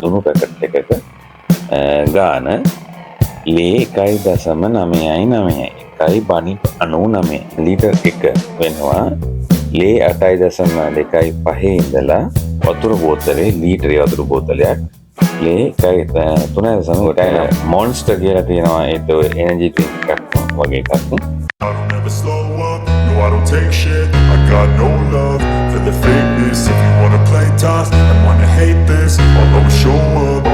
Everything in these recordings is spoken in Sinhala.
ලුණු පැකට් එකක ගාන ලේ 1.999 එකයි බනි 99 ලීටර් එක වෙනවා ලේ 8.2.5 ඉඳලා වතුර බෝතලේ ලීටර් වතුර බෝතලයක් ලේ 3.8 මොන්ස්ටර් කියලා තියෙනවා ඒත් එනර්ජි ඩ්‍රින්ක් එකක් වගේ එකක්. I don't ever slow up, no I don't take shit. I got no love for the fakeness. If you wanna play tough and wanna hate this, I'll always show up.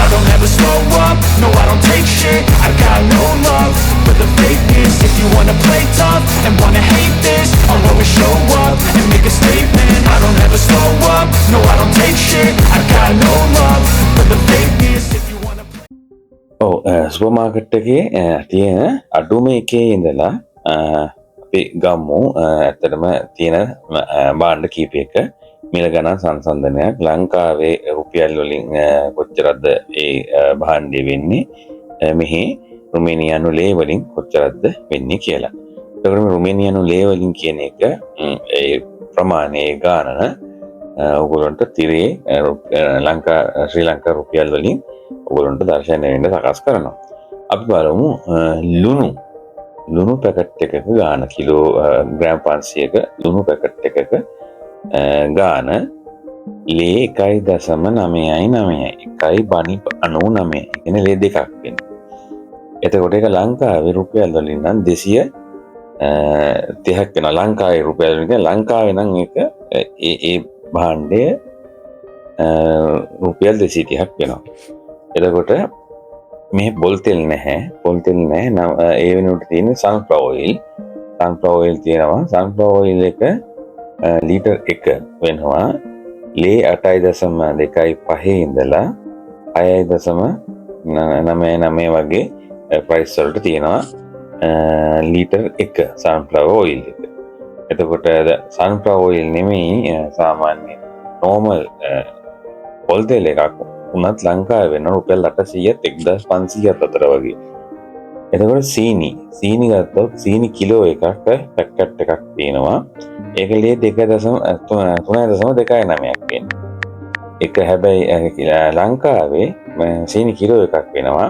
I don't ever slow up, no I don't take shit. I got no love for the fakeness. If you wanna play tough and wanna hate this, I'll always show up and make a statement. I don't ever slow up, no I don't take shit. I got no love for the fakeness. If you wanna super market එකේ තියෙන අඩුම එකේ ඉඳලා අපි ගම්මු ඇත්තටම තියෙන භාණ්ඩ කීපයක මිල ගණන් සංසන්දනයක් ලංකාවේ රුපියල් වලින් කොච්චරද ඒ භාණ්ඩය වෙන්නේ මෙහි රුමේනියානු ලේ වලින් කොච්චරද වෙන්නේ කියලා. ඒකට රුමේනියානු ලේ වලින් කියන එක ඒ ප්‍රමාණයේ ගානන ඔයගොල්ලන්ට තිරේ ශ්‍රී ලංකා රුපියල් වලින් ඔයගොල්ලන්ට දර්ශනය වෙන්න සකස් කරනවා. අපි බලමු ලුණු පැකට් එකක ගාන කිලෝ ග්‍රෑම් 500ක ලුණු පැකට් එකක ගාන ලේ 1.999 එකයි බනි 99 කියන ලේ දෙකක් වෙනවා. එතකොට ඒක ලංකාවේ රුපියල් වලින් නම් 230ක් වෙනවා. ලංකාවේ රුපියල් වලින් ලංකාවේ නම් ඒක ඒ භාණ්ඩය රුපියල් 230ක් වෙනවා. එතකොට මේ පොල් තෙල් නැහැ ඒ වෙනුවට තියෙන සන්ෆ්ලවර් ඔයිල් තියෙනවා. සන්ෆ්ලවර් ඔයිල් එක ලීටර් එක වෙනවා ලේ 8.2.5 ඉඳලා 6.99 වගේ ප්‍රයිස් වලට තියෙනවා ලීටර් එක සන්ෆ්ලවර් ඔයිල් එක. එතකොට සන්ෆ්ලවර් ඔයිල් නෙමෙයි සාමාන්‍ය නෝමල් පොල් තෙල් එකක් උනත් ලංකාවේ වෙන රුපියල් 800ත් 1500ත් අතර වගේ. එතකොට සීනි ගත්තොත් සීනි කිලෝ එකක පැකට් එකක් තියෙනවා. ඒක ලේ 3.29ක් වෙනවා. ඒක හැබැයි ලංකාවේ සීනි කිලෝ එකක් වෙනවා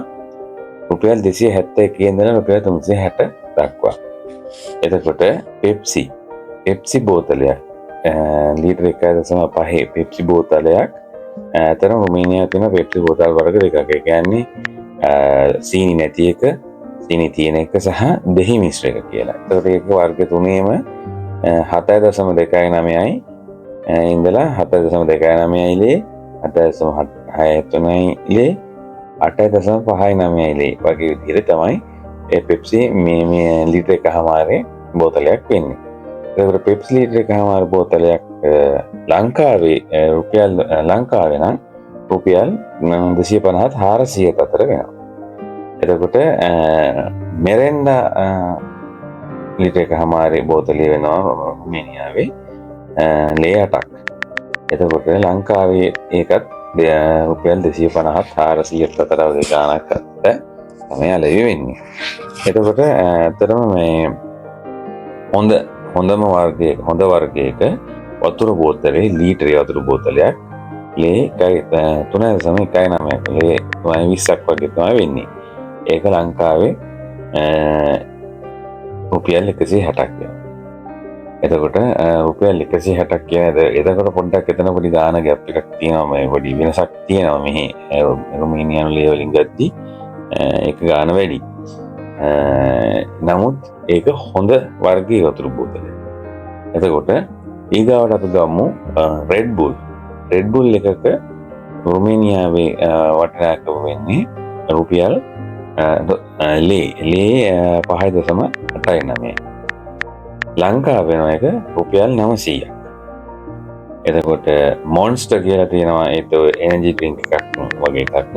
රුපියල් 271 ඉඳලා රුපියල් 360 දක්වා. එතකොට පෙප්සි බෝතලයක් ලීටර් 1.5 පෙප්සි බෝතලයක් ඇතරම රුමේනියාවේ තියෙන පෙප්සි බෝතල් වර්ග දෙකක්. ඒ කියන්නේ සීනි නැති එක, සීනි තියෙන එක සහ දෙහි මිශ්‍ර එක කියලා. ඒතකොට ඒක වර්ග තුනේම 7.2.9යි ඉඳලා 7.2.9යි ලේ 7.6.3යි ලේ 8.5.9යි ලේ වගේ විදිහට තමයි ඒ පෙප්සි මේ ලීටර් එකමාරේ බෝතලයක් වෙන්නේ. ඒතකොට පෙප්සි ලීටර් එකමාර බෝතලයක් ලංකාවේ නම් රුපියල් 250ත් 400ත් අතර වෙනවා. එතකොට මෙරෙන්ඩා ලීටර් එකමාරේ බෝතලය වෙනවා රුමේනියාවේ ලේ 8ක්. එතකොට ලංකාවේ ඒකත් රුපියල් 250ත් 400ත් අතර වගේ ගාණක් අතර තමයි ලැබි වෙන්නේ. එතකොට ඇත්තටම මේ හොඳ වර්ගයක වතුර බෝතලේ ලීටර් වතුර බෝතලයක් ලේ 3.199 ලේ 20ක් වගේ තමයි වෙන්නේ. ඒක ලංකාවේ රුපියල් 160ක් වෙනවා. එතකොට රුපියල් 160ක් කියන්නේ එතකොට පොඩ්ඩක් එතන පොඩි ගාන ගැප් එකක් තියෙනවා. මේ පොඩි වෙනසක් තියෙනවා මෙහි රුමේනියානු ලේ වලින් ගත්තී ඒක ගාන වැඩි. නමුත් ඒක හොඳ වර්ගයේ වතුර බෝතලයක්. එතකොට ඊගාවට අපි ගමු රෙඩ් බුල් එකක රුමේනියාවේ වටිනාකම වෙන්නේ රුපියල් ලේ 5.89. ලංකාවේ වෙන එක රුපියල් 900ක්. එතකොට මොන්ස්ටර් කියලා තියෙනවා ඒත් එනර්ජි ඩ්‍රින්ක් එකක් වගේ එකක්.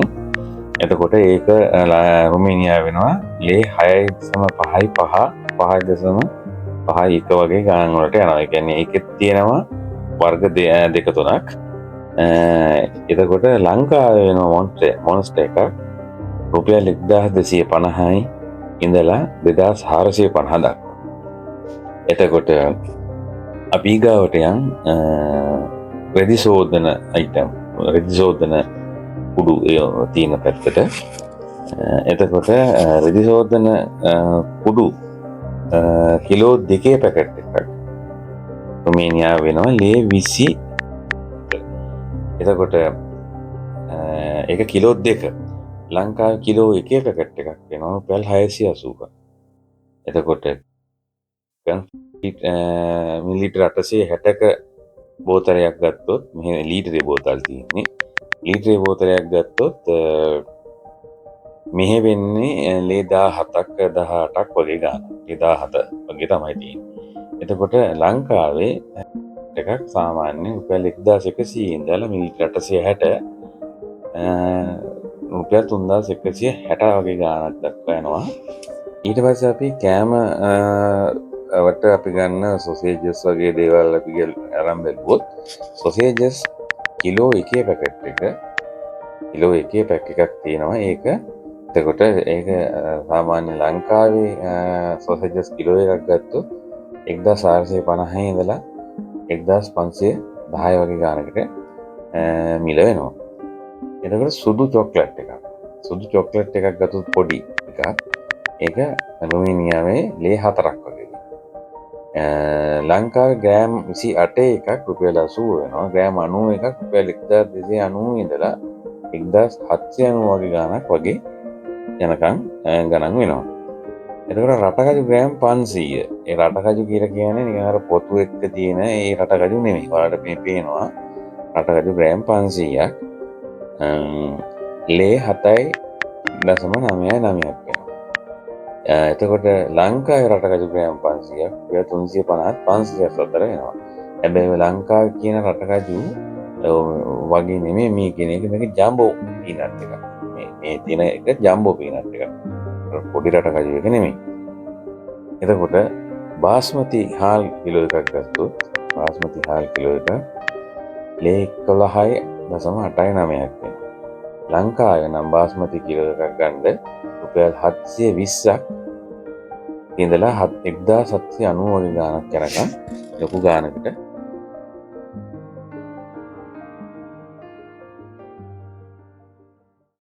එතකොට ඒක රුමේනියාවේ වෙනවා ලේ 5.5 වගේ ගණන් වලට යනවා. ඒ කියන්නේ ඒකෙත් තියෙනවා වර්ග දෙක තුනක්. එතකොට ලංකාවේ වෙනවා මොන්ස්ටර් එකක් රුපියල් 1250යි ඉඳලා 2450 දක්වා. එතකොට අපි ගාවට යන් රෙදි සෝදන අයිටම් රෙදිසෝදන කුඩු තියෙන පැත්තට. එතකොට රෙදිසෝදන කුඩු කිලෝ 2 පැකට් එකක් රුමේනියාව වෙනවා ලේ 20. එතකොට ඒක කිලෝ 2. ලංකාවේ කිලෝ 1 පැකට් එකක් වෙනවා රුපියල් 680ක. එතකොට මිලිලීටර් 860ක බෝතලයක් ගත්තොත් මෙහෙ ලීටරේ බෝතල් තියෙන්නේ. ලීටරේ බෝතලයක් ගත්තොත් මෙහෙ වෙන්නේ ලේ 17ක් 18ක් වගේ ගන්න. ලේ 17 වගේ තමයි තියෙන්නේ. එතකොට ලංකාවේ එකක් සාමාන්‍ය රුපියල් 1100 ඉඳලා මිලිලීටර් 860 රුපියල් 3160 වගේ ගාණක් දක්වා යනවා. ඊට පස්සේ අපි කෑම වට අපි ගන්න සොසේජස් වගේ දේවල් අපි අරන් බැලුවොත් සොසේජස් කිලෝ 1 පැකට් එක කිලෝ 1 පැක් එකක් තියෙනවා. ඒක එතකොට ඒක සාමාන්‍ය ලංකාවේ සොසේජස් කිලෝ එකක් ගත්තොත් 1450 ඉඳලා 1510 වගේ ගානකට මිල වෙනවා. එතකොට සුදු චොක්ලට් එකක් ගත්තොත් පොඩි එකක් ඒක රුමේනියාවේ ලේ 4ක් වගේ. ලංකාවේ ග්‍රෑම් 28 එකක් රුපියල් 80 වෙනවා. ග්‍රෑම් 91ක් රුපියල් 1290 ඉඳලා 1790 වගේ ගාණක් වගේ යනකම් ගණන් වෙනවා. එතකොට රටකජු ග්‍රෑම් 500. ඒ රටකජු කියලා කියන්නේ නිකන් අර පොතු එක්ක තියෙන ඒ රටකජු නෙමෙයි. ඔයාලට මේ පේනවා රටකජු ග්‍රෑම් 500ක් ලේ 7.99ක් වෙනවා. එතකොට ලංකාවේ රටකජු ග්‍රෑම් 500ක් 350ත් 500ත් අතර වෙනවා. හැබැයි ලංකාවේ කියන රටකජු වගේ නෙමෙයි මේ කියන එක මේක ජම්බෝ පීනට් එකක්. මේ තියෙන එක ජම්බෝ පීනට් එකක්. පොඩි රටකජු එක නෙමෙයි. එතකොට බාස්මති හාල් කිලෝ එකක් ගත්තොත් බාස්මති හාල් කිලෝ එක ලේ 11.89ක් වෙනවා. ලංකාවේ නම් බාස්මති කිලෝ එකක් ගන්න රුපියල් 720ක් ඉඳලා 1790 වගේ ගාණක් යනකම් ලොකු ගාණකට